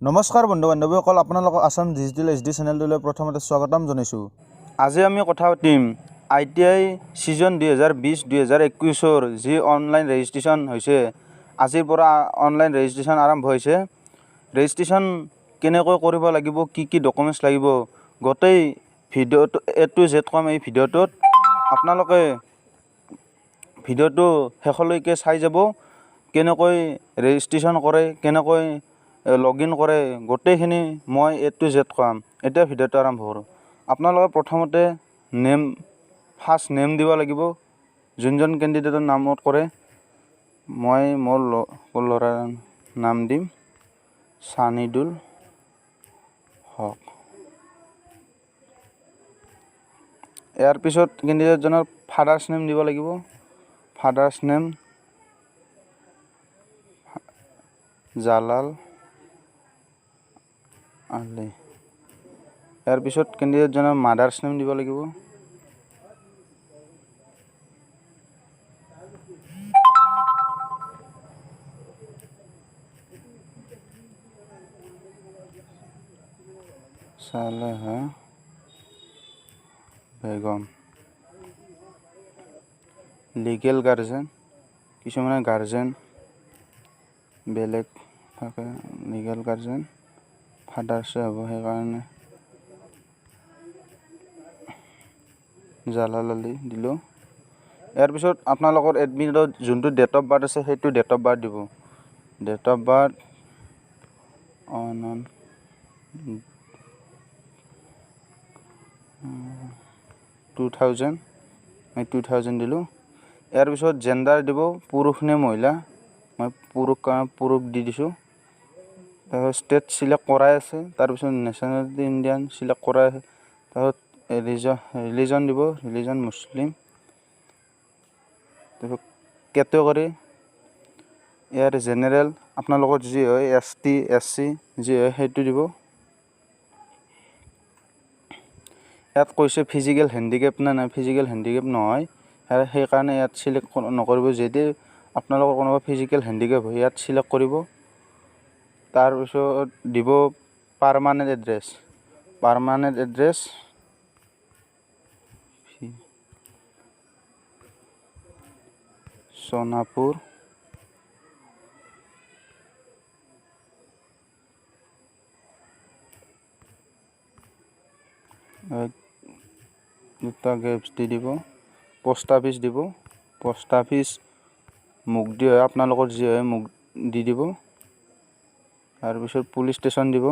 নমস্কাৰ বন্ধু বান্ধৱীসকল, আপোনালোকক আসাম ডিজিটেল HD চেনেলটোলৈ প্ৰথমতে স্বাগতম জনাইছোঁ। আজি আমি কথা পাতিম ITI ছিজন 2020-2021 যি অনলাইন ৰেজিষ্ট্ৰেশ্যন হৈছে। আজিৰ পৰা অনলাইন ৰেজিষ্ট্ৰেশ্যন আৰম্ভ হৈছে। ৰেজিষ্ট্ৰেশ্যন কেনেকৈ কৰিব লাগিব, কি ডকুমেণ্টছ লাগিব, গোটেই ভিডিঅ'টো A to Z কম এই ভিডিঅ'টোত। আপোনালোকে ভিডিঅ'টো শেষলৈকে চাই যাব। কেনেকৈ ৰেজিষ্ট্ৰেশ্যন কৰে, কেনেকৈ লগইন কৰে, গোটেইখিনি মই A to Z কম। এতিয়া ভিডিঅ'টো আৰম্ভ কৰোঁ। আপোনালোকে প্ৰথমতে ফাৰ্ষ্ট নেম দিব লাগিব, যোনজন কেণ্ডিডেটৰ নামত কৰে। মই মোৰ ল'ৰাৰ নাম দিম ছানিদুল হক। ইয়াৰ পিছত কেণ্ডিডেটজনৰ ফাদাৰ্ছ নেম দিব লাগিব। ফাদাৰ্ছ নেম জালাল আলি। ইয়াৰ পিছত কেণ্ডিডেটজনৰ মাদাৰ্ছ নেম দিব লাগিব। সালেহা বেগম। লিগেল গাৰ্জেন, কিছুমানে গাৰ্জেন বেলেগ থাকে, লিগেল গাৰ্জেন ফাদাৰ্ছে হ'ব, সেইকাৰণে জালাল আলি দিলোঁ। ইয়াৰ পিছত আপোনালোকৰ এডমিটত যোনটো ডেট অফ বাৰ্থ আছে সেইটো ডেট অফ বাৰ্থ দিব। ডেট অফ বাৰ্থ 2000, মই 2000 দিলোঁ। ইয়াৰ পিছত জেণ্ডাৰ দিব, পুৰুষ নে মহিলা। মই পুৰুষ দি দিছোঁ। তাৰপিছত ষ্টেট চিলেক্ট কৰাই আছে, তাৰপিছত নেশ্যনেলিটি ইণ্ডিয়ান চিলেক্ট কৰাই আছে। তাৰপিছত ৰিলিজন দিব, ৰিলিজন মুছলিম। তাৰপিছত কেটেগৰী ইয়াৰ জেনেৰেল, আপোনালোকৰ যি হয় ST SC যি হয় সেইটো দিব। ইয়াত কৈছে ফিজিকেল হেণ্ডিকেপ নে নাই, ফিজিকেল হেণ্ডিকেপ নহয়, সেইকাৰণে ইয়াত চিলেক্ট নকৰিব। যদি আপোনালোকৰ কোনোবা ফিজিকেল হেণ্ডিকেপ হয় ইয়াত চিলেক্ট কৰিব। তাৰপিছত দিব permanent address. Permanent address Sonapur, দুটা গেপছ দি দিব। পোষ্ট অফিচ দিব, পোষ্ট অফিচ মোক দি হয়, আপোনালোকৰ যি হয় মোক দি দিব। তাৰপিছত পুলিচ ষ্টেচন দিব।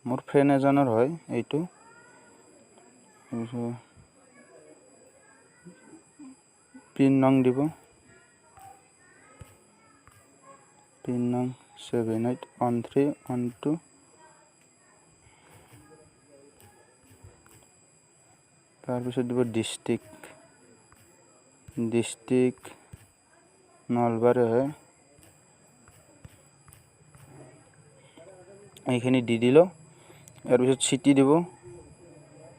মোৰ ফ্ৰেণ্ড এজনৰ হয় এইটো। তাৰপিছত পিন নং দিব, পিন নং 781312। তাৰপিছত দিব ডিষ্ট্ৰিক্ট নলবাৰী হয়, এইখিনি দি দিলোঁ। ইয়াৰ পিছত চিটি দিব,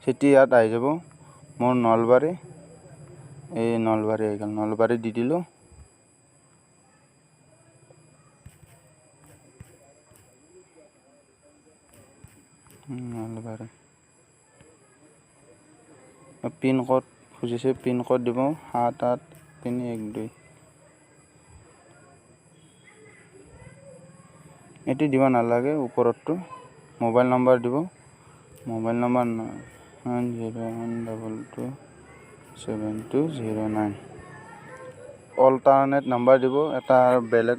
চিটি ইয়াত আহি যাব মোৰ নলবাৰী, এই নলবাৰী আহি গ'ল, নলবাৰী দি দিলোঁ। নলবাৰী পিন কোড খুজিছে, পিন কোড দিব 78312। এইটো দিব নালাগে, ওপৰতটো মোবাইল নম্বৰ দিব। Mobile number 9012272009। অল্টাৰনেট নাম্বাৰ দিব, এটা বেলেগ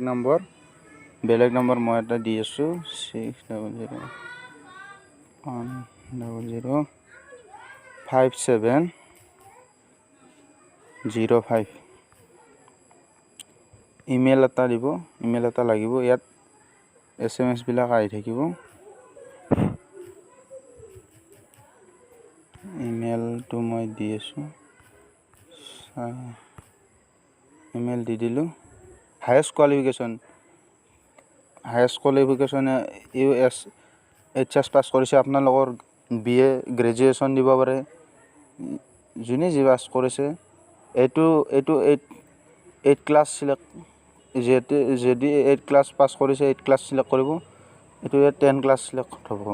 নম্বৰ মই এটা দি আছোঁ 6001005705। ইমেইল এটা দিব, ইমেইল এটা লাগিব। ইয়াত SMS বিলাক আহি থাকিব। ইমেইলটো মই দি আছোঁ, ইমেইল দি দিলোঁ। হায়েষ্ট কোৱালিফিকেশ্যন HS পাছ কৰিছে। আপোনালোকৰ BA গ্ৰেজুৱেশ্যন দিব পাৰে, যোনে যি পাছ কৰিছে এইটো এইটো 8 ক্লাছ চিলেক্ট যদি 8 ক্লাছ পাছ কৰিছে 8 ক্লাছ চিলেক্ট কৰিব, এইটো 10 ক্লাছ চিলেক্ট হ'ব।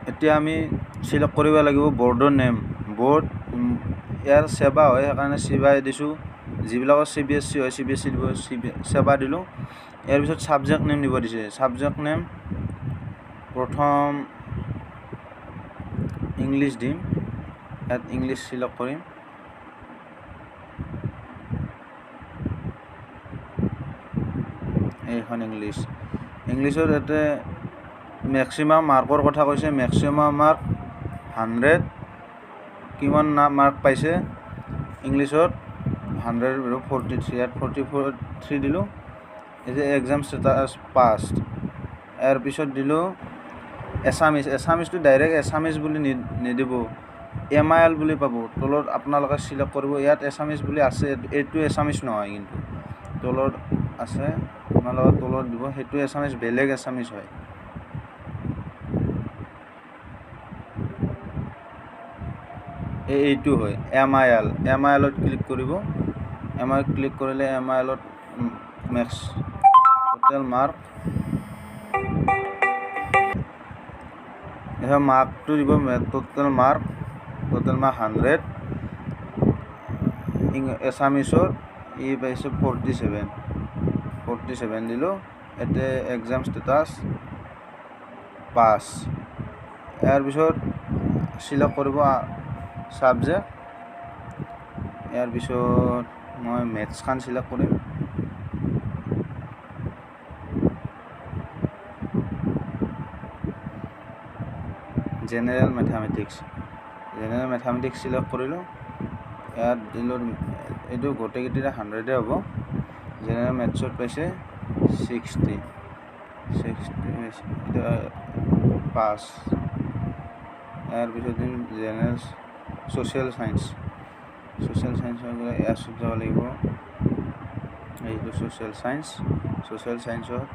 এতিয়া আমি চিলেক্ট কৰিব লাগিব বৰ্ডৰ নেম। বৰ্ড ইয়াৰ সেৱা হয়, সেইকাৰণে সেৱাই দিছোঁ। যিবিলাকৰ CBSE হয় CBSE দিব, সেৱা দিলোঁ। ইয়াৰ পিছত ছাবজেক্ট নেম দিব দিছে। ছাবজেক্ট নেম প্ৰথম ইংলিছ দিম, ইয়াত ইংলিছ চিলেক্ট কৰিম। এইখন ইংলিছৰ ইয়াতে মেক্সিমাম মাৰ্কৰ কথা কৈছে। Maximum mark 100। কিমান মাৰ্ক পাইছে ইংলিছত 100/43, ইয়াত 43 দিলোঁ। এই যে এক্সাম ষ্টেটাছ পাছ। ইয়াৰ পিছত দিলোঁ এছামিছটো ডাইৰেক্ট এছামিছ বুলি নিদিব, MIL বুলি পাব। তলত আপোনালোকে চিলেক্ট কৰিব। ইয়াত এছামিছ বুলি আছে, এইটো এছামিছ নহয় কিন্তু তলত আছে, আপোনালোকে তলত দিব। সেইটো এছামিছ বেলেগ এছামিছ হয়। এইটো হয় MILত ক্লিক কৰিব। MILত ক্লিক কৰিলে MILত টোটেল মাৰ্ক মাৰ্কটো দিব। Total mark 100। এছামিছৰ পাইছে 47 দিলোঁ। ইয়াতে এক্সাম ষ্টেটাছ পাছ। ইয়াৰ পিছত চিলেক্ট কৰিব ছাবজেক্ট। ইয়াৰ পিছত মই মেথছখন চিলেক্ট কৰিম। জেনেৰেল মেথামেটিক্স চিলেক্ট কৰিলোঁ। ইয়াত দিলোঁ, এইটো গোটেইকেইটা 100 হ'ব। জেনেৰেল মেথছত পাইছে 60 পাছ। ইয়াৰ পিছত দিম জেনেৰেল ছ'চিয়েল চায়েন্সৰ এছত যাব লাগিব। এইটো ছ'চিয়েল চায়েন্সত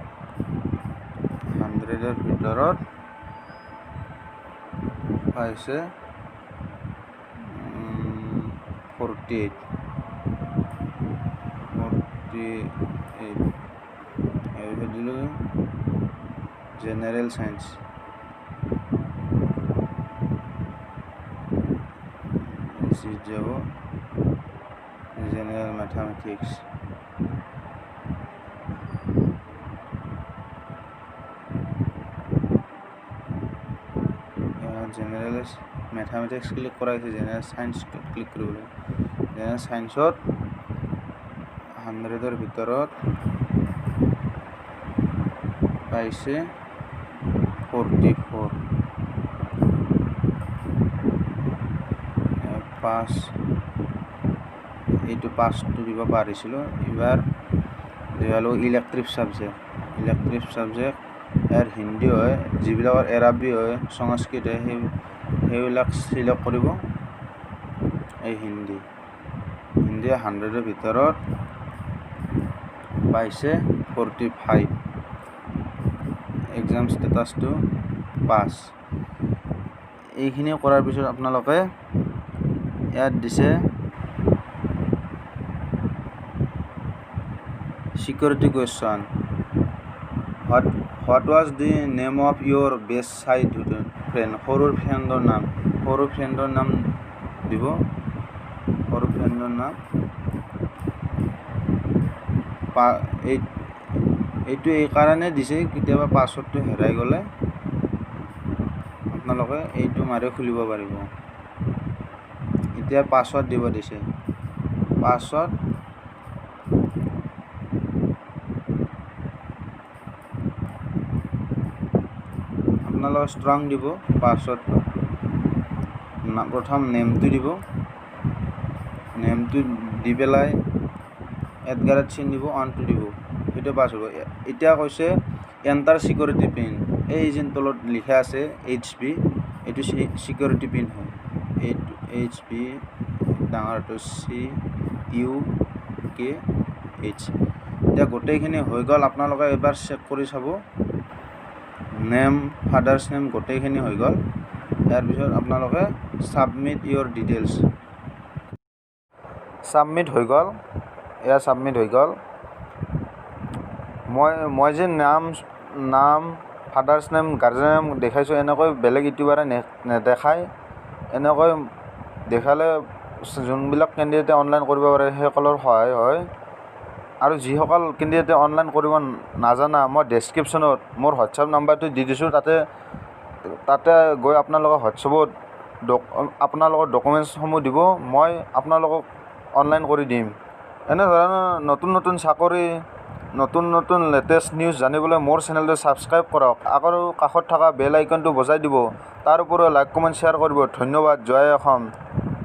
100ৰ ভিতৰত পাইছে 48। এইটো দিলোঁ জেনেৰেল চায়েন্স। যাব general mathematics. General mathematics click কৰাইছে। জেনেৰেল চায়েন্স ক্লিক কৰিব লাগিব। জেনেৰেল চায়েন্সত 100ৰ ভিতৰত পাইছে 44 পাছ। এইটো পাছটো দিব পাৰিছিলোঁ। এইবাৰ দিলোঁ ইলেক্টিভ ছাবজেক্ট। ইয়াৰ হিন্দী হয়, যিবিলাকৰ এৰাবী হয়, সংস্কৃত হয়, সেইবিলাক চিলেক্ট কৰিব। এই হিন্দী 100ৰ ভিতৰত পাইছে 45। এক্সাম ষ্টেটাছটো পাছ। এইখিনি কৰাৰ পিছত আপোনালোকে ইয়াত দিছে security question. What was the name of your best childhood friend. সৰু ফ্ৰেণ্ডৰ নাম দিব। সৰু ফ্ৰেণ্ডৰ নাম এইটো এই কাৰণে দিছে, কেতিয়াবা পাছৱৰ্ডটো হেৰাই গ'লে আপোনালোকে এইটো মাৰি খুলিব পাৰিব। এতিয়া পাছৱৰ্ড দিব দিছে। পাছৱৰ্ড আপোনালোকে ষ্ট্ৰং দিব। পাছৱৰ্ডটো প্ৰথম নেমটো দিব। নেমটো দি পেলাই @ চিন দিব, অনটো দিব। সেইটো পাছ হ'ব। এতিয়া কৈছে এণ্টাৰ চিকিউৰিটি পিন। এই যেন তলত লিখা আছে HB, এইটো চিকিউৰিটি পিন হয়। এইটো HB ডাঙৰটো CUKH। এতিয়া গোটেইখিনি হৈ গ'ল। আপোনালোকে এবাৰ চেক কৰি চাব। নেম, ফাদাৰ্ছ নেম গোটেইখিনি হৈ গ'ল। ইয়াৰ পিছত আপোনালোকে ছাবমিট ইয়'ৰ ডিটেইলছ। ছাবমিট হৈ গ'ল। এয়া ছাবমিট হৈ গ'ল। মই যে নাম ফাদাৰ্ছ নেম, গাৰ্জেন নেম দেখাইছোঁ, এনেকৈ বেলেগ ইউটিউবাৰে নেদেখায়। এনেকৈ দেখালে যোনবিলাক কেণ্ডিডেটে অনলাইন কৰিব পাৰে সেইসকলৰ সহায় হয়। আৰু যিসকল কেণ্ডিডেটে অনলাইন কৰিব নাজানা, মই ডেছক্ৰিপশ্যনত মোৰ হোৱাটছআপ নাম্বাৰটো দি দিছোঁ। তাতে গৈ আপোনালোকৰ হোৱাটছআপত আপোনালোকৰ ডকুমেণ্টছসমূহ দিব, মই আপোনালোকক অনলাইন কৰি দিম। এনেধৰণৰ নতুন নতুন চাকৰি, নতুন নতুন লেটেষ্ট নিউজ জানিবলৈ মোৰ চেনেলটো ছাবস্ক্ৰাইব কৰক। আৰু কাষত থকা বেল আইকনটো বজাই দিব। তাৰ উপৰিও লাইক, কমেণ্ট, শ্বেয়াৰ কৰিব। ধন্যবাদ। জয় অসম।